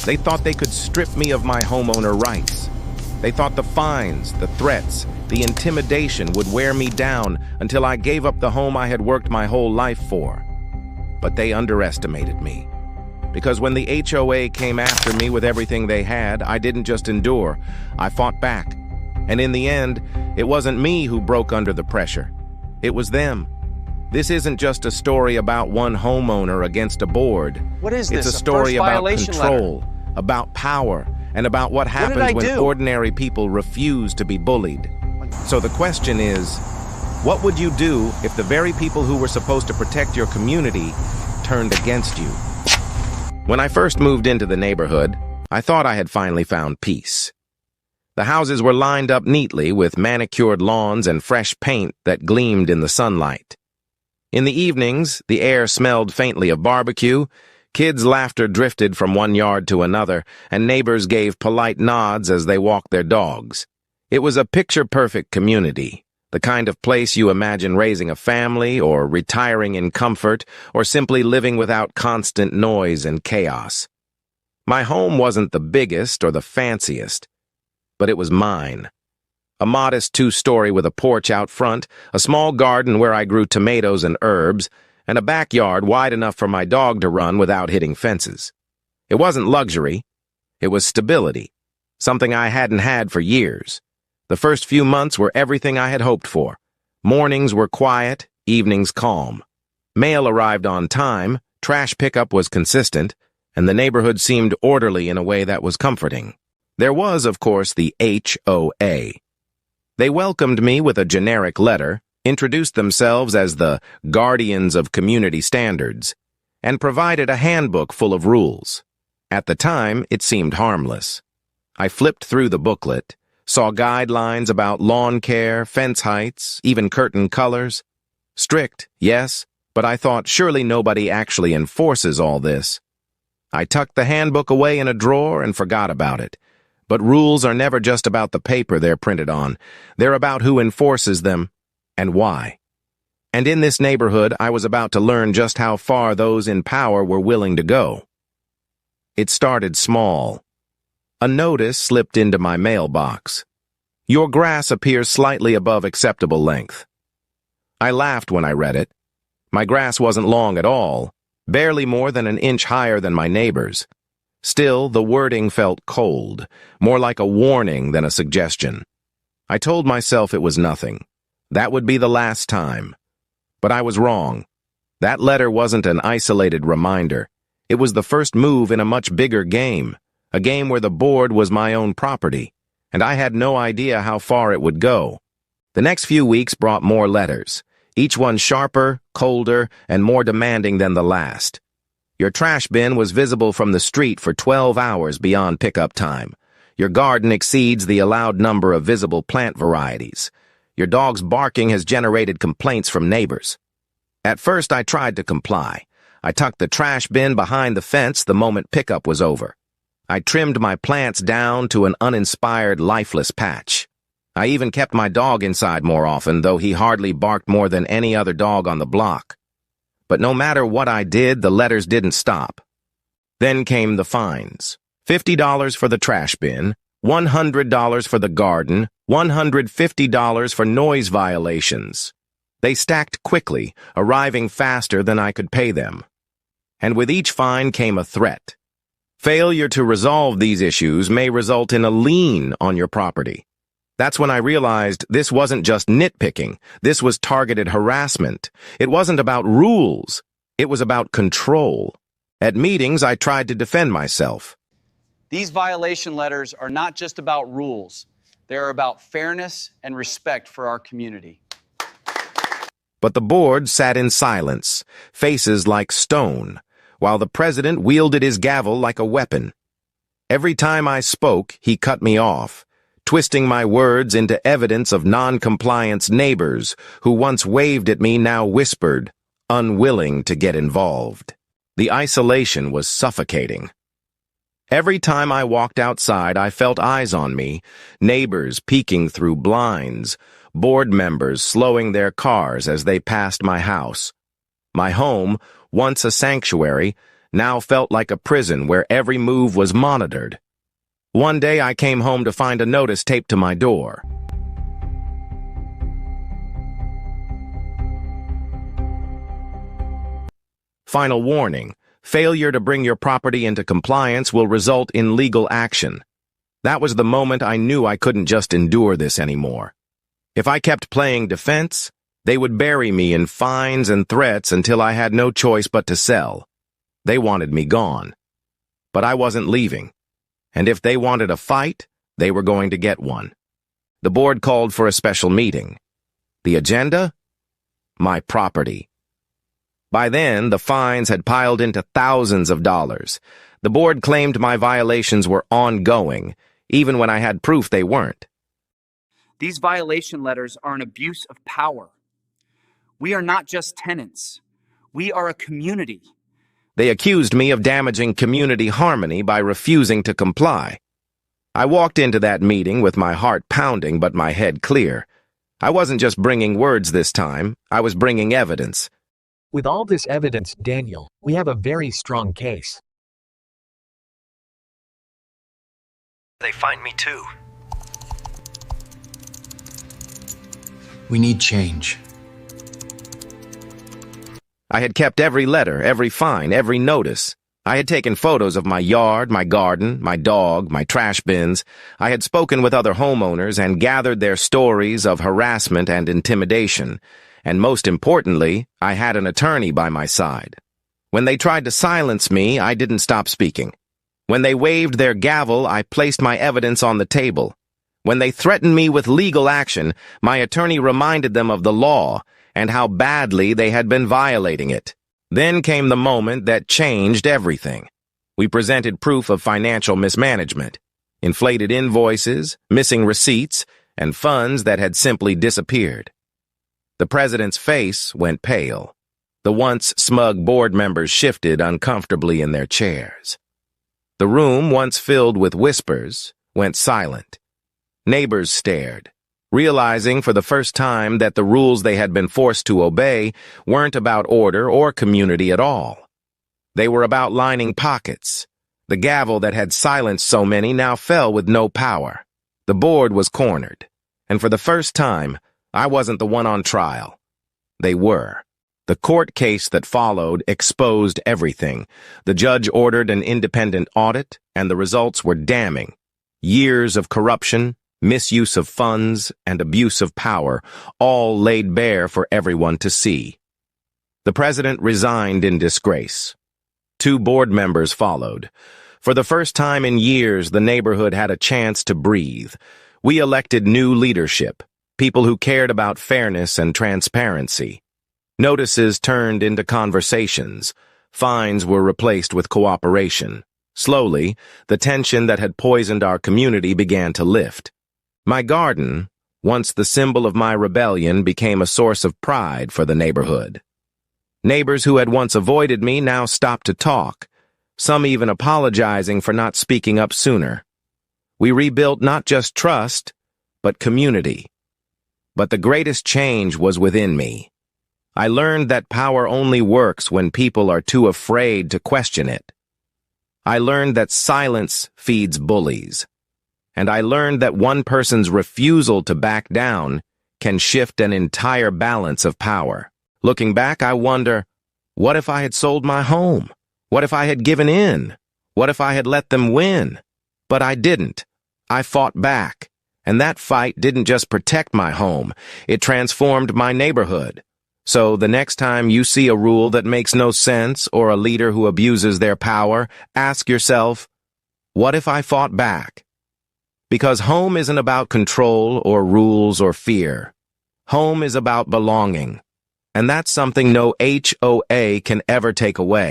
They thought they could strip me of my homeowner rights. They thought the fines, the threats, the intimidation would wear me down until I gave up the home I had worked my whole life for. But they underestimated me. Because when the HOA came after me with everything they had, I didn't just endure, I fought back. And in the end, it wasn't me who broke under the pressure. It was them. This isn't just a story about one homeowner against a board. What is this? It's a story about control, letter? about power, and about what happens when ordinary people refuse to be bullied. So the question is, what would you do if the very people who were supposed to protect your community turned against you? When I first moved into the neighborhood, I thought I had finally found peace. The houses were lined up neatly with manicured lawns and fresh paint that gleamed in the sunlight. In the evenings, the air smelled faintly of barbecue, kids' laughter drifted from one yard to another, and neighbors gave polite nods as they walked their dogs. It was a picture-perfect community, the kind of place you imagine raising a family or retiring in comfort or simply living without constant noise and chaos. My home wasn't the biggest or the fanciest, but it was mine. A modest two-story with a porch out front, a small garden where I grew tomatoes and herbs, and a backyard wide enough for my dog to run without hitting fences. It wasn't luxury. It was stability, something I hadn't had for years. The first few months were everything I had hoped for. Mornings were quiet, evenings calm. Mail arrived on time, trash pickup was consistent, and the neighborhood seemed orderly in a way that was comforting. There was, of course, the HOA. They welcomed me with a generic letter, introduced themselves as the guardians of community standards, and provided a handbook full of rules. At the time, it seemed harmless. I flipped through the booklet, saw guidelines about lawn care, fence heights, even curtain colors. Strict, yes, but I thought surely nobody actually enforces all this. I tucked the handbook away in a drawer and forgot about it. But rules are never just about the paper they're printed on. They're about who enforces them and why. And in this neighborhood, I was about to learn just how far those in power were willing to go. It started small. A notice slipped into my mailbox. Your grass appears slightly above acceptable length. I laughed when I read it. My grass wasn't long at all, barely more than an inch higher than my neighbor's. Still, the wording felt cold, more like a warning than a suggestion. I told myself it was nothing. That would be the last time. But I was wrong. That letter wasn't an isolated reminder. It was the first move in a much bigger game, a game where the board was my own property, and I had no idea how far it would go. The next few weeks brought more letters, each one sharper, colder, and more demanding than the last. Your trash bin was visible from the street for 12 hours beyond pickup time. Your garden exceeds the allowed number of visible plant varieties. Your dog's barking has generated complaints from neighbors. At first, I tried to comply. I tucked the trash bin behind the fence the moment pickup was over. I trimmed my plants down to an uninspired, lifeless patch. I even kept my dog inside more often, though he hardly barked more than any other dog on the block. But no matter what I did, the letters didn't stop. Then came the fines. $50 for the trash bin, $100 for the garden, $150 for noise violations. They stacked quickly, arriving faster than I could pay them. And with each fine came a threat. Failure to resolve these issues may result in a lien on your property. That's when I realized this wasn't just nitpicking. This was targeted harassment. It wasn't about rules. It was about control. At meetings, I tried to defend myself. These violation letters are not just about rules. They're about fairness and respect for our community. But the board sat in silence, faces like stone, while the president wielded his gavel like a weapon. Every time I spoke, he cut me off, twisting my words into evidence of non-compliance neighbors who once waved at me now whispered, unwilling to get involved. The isolation was suffocating. Every time I walked outside, I felt eyes on me, neighbors peeking through blinds, board members slowing their cars as they passed my house. My home, once a sanctuary, now felt like a prison where every move was monitored. One day I came home to find a notice taped to my door. Final warning: failure to bring your property into compliance will result in legal action. That was the moment I knew I couldn't just endure this anymore. If I kept playing defense, they would bury me in fines and threats until I had no choice but to sell. They wanted me gone. But I wasn't leaving. And if they wanted a fight, they were going to get one. The board called for a special meeting. The agenda? My property. By then, the fines had piled into thousands of dollars. The board claimed my violations were ongoing, even when I had proof they weren't. These violation letters are an abuse of power. We are not just tenants. We are a community. They accused me of damaging community harmony by refusing to comply. I walked into that meeting with my heart pounding but my head clear. I wasn't just bringing words this time, I was bringing evidence. With all this evidence, Daniel, we have a very strong case. They find me too. We need change. I had kept every letter, every fine, every notice. I had taken photos of my yard, my garden, my dog, my trash bins. I had spoken with other homeowners and gathered their stories of harassment and intimidation. And most importantly, I had an attorney by my side. When they tried to silence me, I didn't stop speaking. When they waved their gavel, I placed my evidence on the table. When they threatened me with legal action, my attorney reminded them of the law and how badly they had been violating it. Then came the moment that changed everything. We presented proof of financial mismanagement, inflated invoices, missing receipts, and funds that had simply disappeared. The president's face went pale. The once smug board members shifted uncomfortably in their chairs. The room, once filled with whispers, went silent. Neighbors stared, realizing for the first time that the rules they had been forced to obey weren't about order or community at all. They were about lining pockets. The gavel that had silenced so many now fell with no power. The board was cornered, and for the first time, I wasn't the one on trial. They were. The court case that followed exposed everything. The judge ordered an independent audit, and the results were damning. Years of corruption, misuse of funds, and abuse of power, all laid bare for everyone to see. The president resigned in disgrace. 2 board members followed. For the first time in years, the neighborhood had a chance to breathe. We elected new leadership, people who cared about fairness and transparency. Notices turned into conversations. Fines were replaced with cooperation. Slowly, the tension that had poisoned our community began to lift. My garden, once the symbol of my rebellion, became a source of pride for the neighborhood. Neighbors who had once avoided me now stopped to talk, some even apologizing for not speaking up sooner. We rebuilt not just trust, but community. But the greatest change was within me. I learned that power only works when people are too afraid to question it. I learned that silence feeds bullies. And I learned that one person's refusal to back down can shift an entire balance of power. Looking back, I wonder, what if I had sold my home? What if I had given in? What if I had let them win? But I didn't. I fought back. And that fight didn't just protect my home, it transformed my neighborhood. So the next time you see a rule that makes no sense or a leader who abuses their power, ask yourself, what if I fought back? Because home isn't about control or rules or fear. Home is about belonging. And that's something no HOA can ever take away.